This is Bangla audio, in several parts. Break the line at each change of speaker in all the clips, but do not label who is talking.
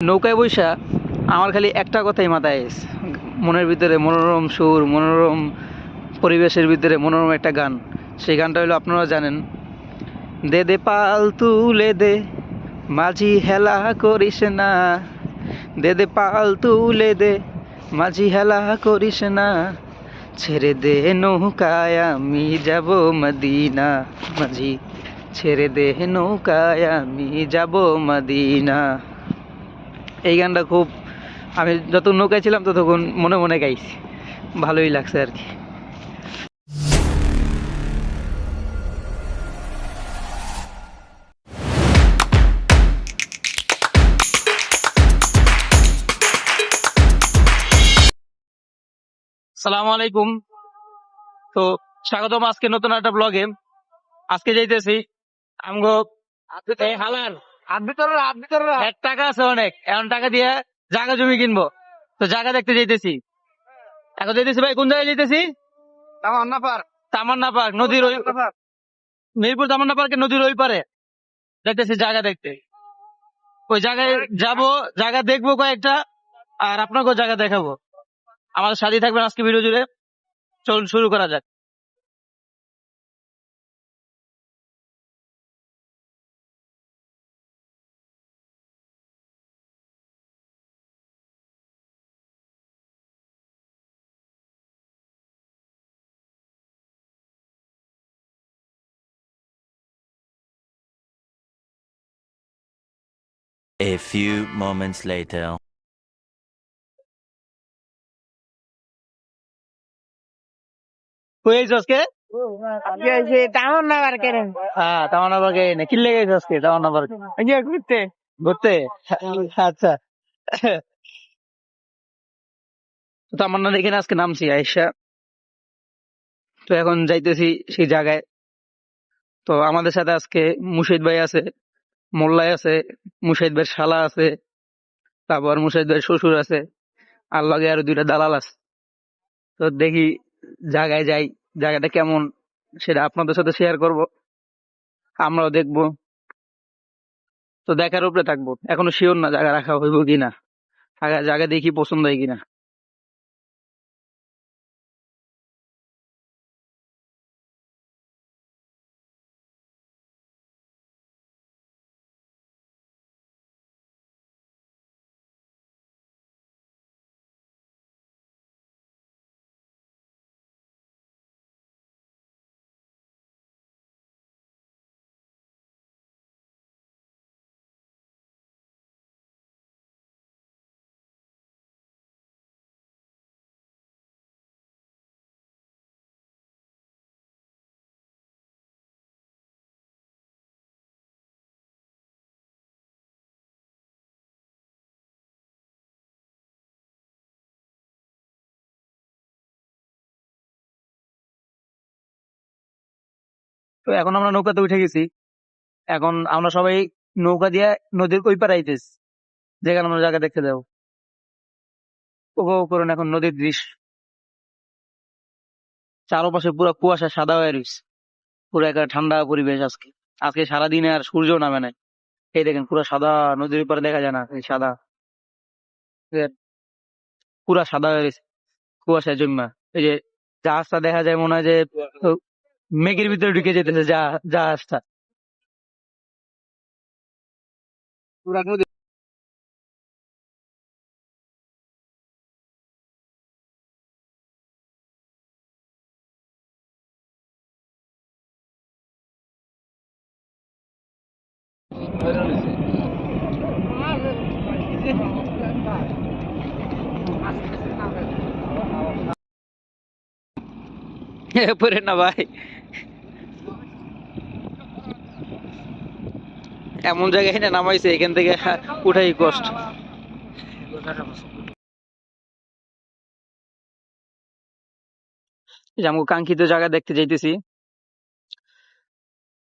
নৌকায় বইসা আমার খালি একটা কথাই মাথায় আইছে, মনের ভিতরে মনোরম সুর, মনোরম পরিবেশের ভিতরে মনোরম একটা গান। সেই গানটা হলো, আপনারা জানেন, দে দে পাল তুলে দে, মাঝি হেলা করিস না, দে দে পাল তুলে দে, মাঝি হেলা করিস না, ছেড়ে দে নৌকায় আমি যাব মদিনা, মাঝি ছেড়ে দে নৌকায় আমি যাব মদিনা। এই গানটা খুব, আমি যত নৌকায় ছিলাম ততক্ষণ মনে মনে গাইছি, ভালোই লাগছে আর কি। সালামু আলাইকুম। তো স্বাগতম আজকে নতুন একটা ব্লগে। আজকে যাইতেছি আমগো এই হালার এক টাকা আছে অনেক, এখন টাকা দিয়ে জায়গা জমি কিনবো। তো জায়গা দেখতে যাইতেছি, এখন যাইতেছি ভাই, কোন জায়গায় যাইতেছি? তামান্না পার্ক, নদীর ওই, মিরপুর তামান্না পার্কের নদীর ওই পারে যাইতেছি জায়গা দেখতে। ওই জায়গায় যাব, জায়গা দেখবো কয়েকটা, আর আপনাকেও জায়গা দেখাবো। আমাদের সাথেই থাকবেন আজকে ভিডিও জুড়ে। চলুন শুরু করা যাক।
A few moments later.
কই আইছো আজকে?
তামান্না পার্কের
হ্যাঁ, তামান্না পার্কে না কিনলে গেছো আজকে? তামান্না পার্কে
ঘুরতে
ঘুরতে? আচ্ছা। তো তামান্নার এখানে আজকে নামছি আয়েশা। তো এখন যাইতেছি সেই জায়গায়। তো আমাদের সাথে আজকে মুশাহিদ ভাই আছে, মোল্লাই আছে, মুশাহিদ ভাইয়ের শালা আছে, তারপর মুশাহিদ ভাইয়ের শ্বশুর আছে, আর লগে আরো দুইটা দালাল আছে। তো দেখি জায়গায় যাই, জায়গাটা কেমন সেটা আপনাদের সাথে শেয়ার করব, আমরাও দেখবো। তো দেখার উপরে থাকবো, এখনো শিওর না জায়গা রাখা হইব কিনা, জায়গা দেখি পছন্দ হয় কিনা। তো এখন আমরা নৌকাতে উঠে গেছি। এখন আমরা সবাই নৌকা দিয়ে নদীর ওই পারে আইতেছি, যেখানে আমরা জায়গা দেখতে যাবো। উপভোগ করুন এখন নদীর দৃশ্য। চারপাশে পুরো কুয়াশা সাদা হয়ে রয়েছে, পুরো একটা ঠান্ডা পরিবেশ আজকে। আজকে সারাদিনে আর সূর্য নামে নাই। এই দেখেন পুরো সাদা, নদীর উপরে দেখা যায় না এই সাদা, এ পুরা সাদা হয়ে রয়েছে কুয়াশায় জন্মা। এই যে জাহাজটা দেখা যায়, মনে হয় যে মেঘের ভিতরে ঢুকে যেতেছে জাহাজটা। পরে না ভাই, এমন জায়গায় না নামাইছে, এখান থেকে উঠাই কষ্ট। এই যে আমাকে কাঙ্ক্ষিত জায়গা দেখতে যাইতেছি।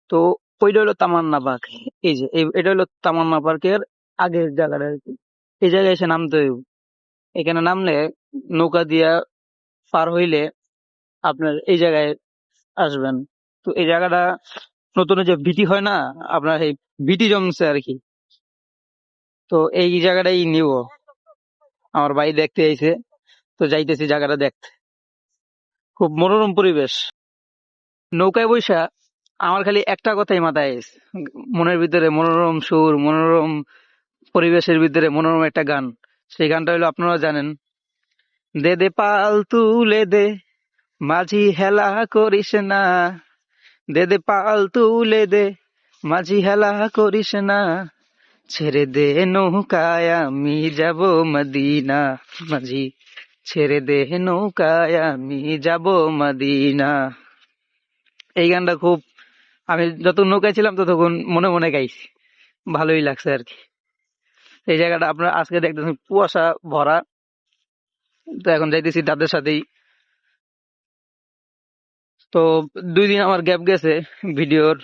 তো ওইটা হলো তামান্না পার্ক। এই যে এটা হলো তামান্না পার্কের আগের জায়গাটা আর কি। এই জায়গায় এসে নামতে হইব। এখানে নামলে নৌকা দিয়া পার হইলে আপনার এই জায়গায় আসবেন। তো এই জায়গাটা নতুন যে বিটি হয় না, আপনার এই বিটি জমছে আর কি। তো এই জায়গাটাই নিব, আমার ভাই দেখতে আইছে, তো যাইতেছি জায়গাটা দেখতে। খুব মনোরম পরিবেশ। নৌকায় বৈশা আমার খালি একটা কথাই মাথায় আইছে, মনের ভিতরে মনোরম সুর, মনোরম পরিবেশের ভিতরে মনোরম একটা গান। সেই গানটা হলো আপনারা জানেন, দে দে পাল তুলে দে, মাঝি হেলা করিস না, দে দে পাল তুলে দে, মাঝি হেলা করিস না, ছেড়ে দে নৌকায় আমি যাব মদিনা, মাঝি ছেড়ে দে নৌকায় আমি যাব মদিনা। এই গানটা খুব, আমি যত নৌকায় ছিলাম ততক্ষণ মনে মনে গাইছি, ভালোই লাগছে আর কি। এই জায়গাটা আপনার আজকে দেখতেছেন কুয়াশা ভরা, তো এখন যাইতেছি তাদের সাথেই। তো 2 দিন আমার গ্যাপ গেছে ভিডিওর।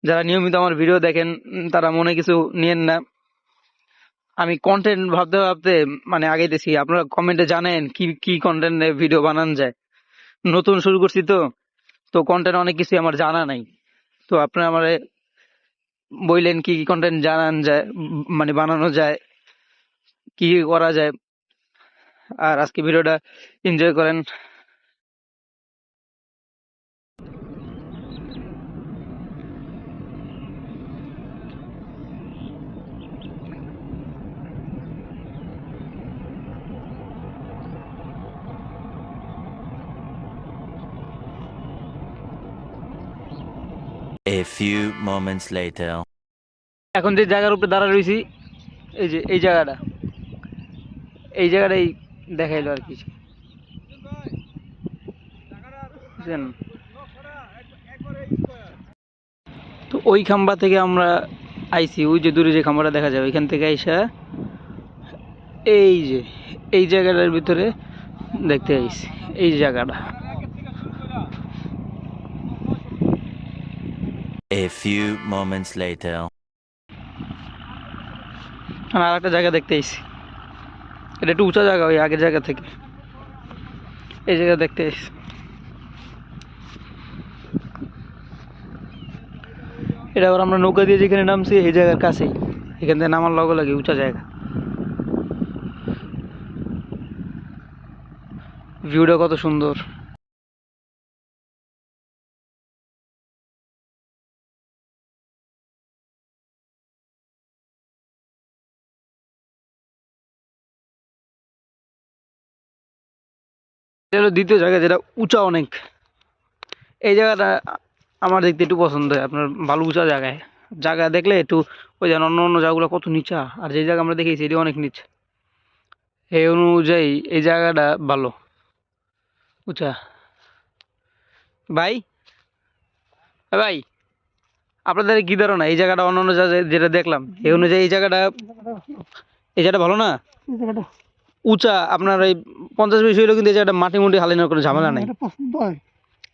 যারা নিয়মিত আমার ভিডিও দেখেন তারা মনে কিছু নিয়েন না, আমি কন্টেন্ট ভাবতে ভাবতে মানে আগাইতেছি। আপনারা কমেন্টে জানেন কি কি কন্টেন্টে ভিডিও বানান যায়। নতুন শুরু করছি তো, তো কন্টেন্ট অনেক কিছু আমার জানা নাই। তো আপনারা আমারে বললেন কি কি কন্টেন্ট জানান যায়, মানে বানানো যায়, কি কি করা যায়। আর আজকে ভিডিওটা এনজয় করেন।
A few moments later.
এখন যে জায়গার উপরে দাঁড়া রয়েছি, এই যে এই জায়গাটা, এই জায়গাটাই দেখাইলো আর কি, বুঝছেন? তো ওই খাম্বা থেকে আমরা আইছি, ওই যে দূরে যে খাম্বাটা দেখা যায় ওইখান থেকে আইসা এই যে এই জায়গাটার ভিতরে দেখতে আইছি, এই জায়গাটা।
A few moments later.
আর একটা জায়গা দেখতে আইছি, এটা একটু উঁচা জায়গা ওই আগের জায়গা থেকে, এই জায়গা দেখতে আইছি। এটা আবার আমরা নৌকা দিয়ে যেখানে নামছি এই জায়গার কাছেই, এখান থেকে নামার লগে লাগে উঁচা জায়গা। ভিউটা কত সুন্দর। এটা হলো দ্বিতীয় জায়গা, যেটা উঁচা অনেক। এই জায়গাটা আমার দেখতে একটু পছন্দ হয়, আপনার ভালো উঁচা জায়গায় জায়গা দেখলে একটু, ওই যেন অন্য অন্য জায়গাগুলো কত নিচা, আর যে জায়গা আমরা দেখেছি এটি অনেক নিচা। এই অনুযায়ী এই জায়গাটা ভালো উঁচা। ভাই, ভাই, আপনাদের কি ধারণা এই জায়গাটা অন্য অন্য জায়গায় যেটা দেখলাম এই অনুযায়ী এই জায়গাটা ভালো না? উঁচা আপনার এই 50 বেশি হলেও কিন্তু এই জায়গাটা মাটি মুটি হালানোর কোনো ঝামেলা নাই।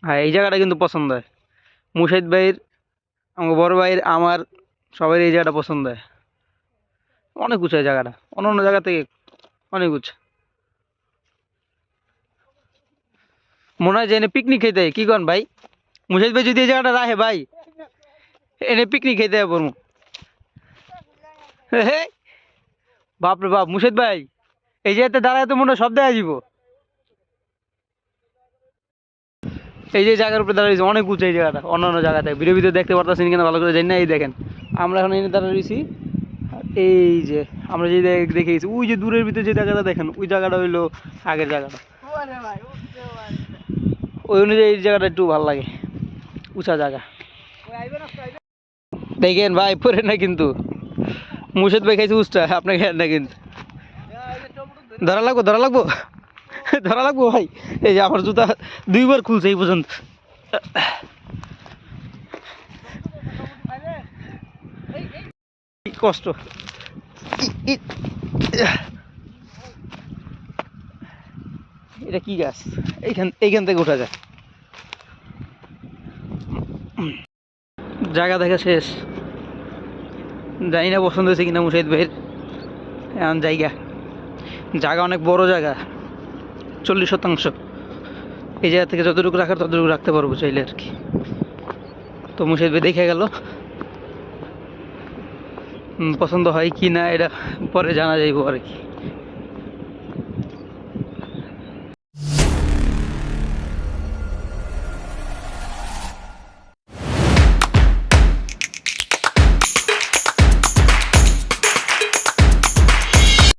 হ্যাঁ, এই জায়গাটা কিন্তু পছন্দ হয় মুশাহিদ ভাইয়ের, আমার বড় ভাইয়ের, আমার সবাই এই জায়গাটা পছন্দ হয়। অনেক উঁচা এই জায়গাটা, অন্য অন্য জায়গা থেকে অনেক উঁচা। মনে হয় যে এনে পিকনিক খেতে হয়। কি কন ভাই? মুশাহিদ ভাই যদি এই জায়গাটা রাখে ভাই, এনে পিকনিক খেতে হবে বলবো। বাপরে বাপ, মুর্শিদ ভাই এই জায়গাতে দাঁড়ায় তো মনে হয় সব দেখা যাব। এই যে জায়গার উপরে দাঁড়িয়েছি অনেক উঁচু এই জায়গাটা, অন্য অন্য জায়গাতে ভিডিও ভিডিও দেখতে পারতেছেন কিনা ভালো করে জানি না। এই দেখেন আমরা এখন এনে দাঁড়িয়ে রয়েছি, এই যে আমরা যে দেখেছি ওই যে দূরের ভিতরে যে জায়গাটা দেখেন ওই জায়গাটা হইলো আগের জায়গাটা। ওই অনুযায়ী এই জায়গাটা একটু ভালো লাগে, উঁচা জায়গা। দেখেন ভাই পরে না কিন্তু মুর্শিদ ভাই খাইছে উঁচটা, আপনাকে না কিন্তু ধরা লাগবো, ধরা লাগবো, ধরা লাগবো ভাই। এই যে আমার জুতা 2বার খুলছে এই পর্যন্ত। কি কষ্ট। এটা কি গাছ? এইখান থেকে ওঠা যায়। জায়গা দেখা শেষ, জানি না পছন্দ হয়েছে কিনা মুশাহিদ ভাইয়ের। এমন জায়গা অনেক বড় জায়গা, 40 শতাংশ। এই জায়গা থেকে যতটুকু রাখার ততটুকু রাখতে পারবো চাইলে আর কি। তো মুশাহিদ ভাই দেখে গেল, পছন্দ হয় কি না এটা পরে জানা যাইব আর কি।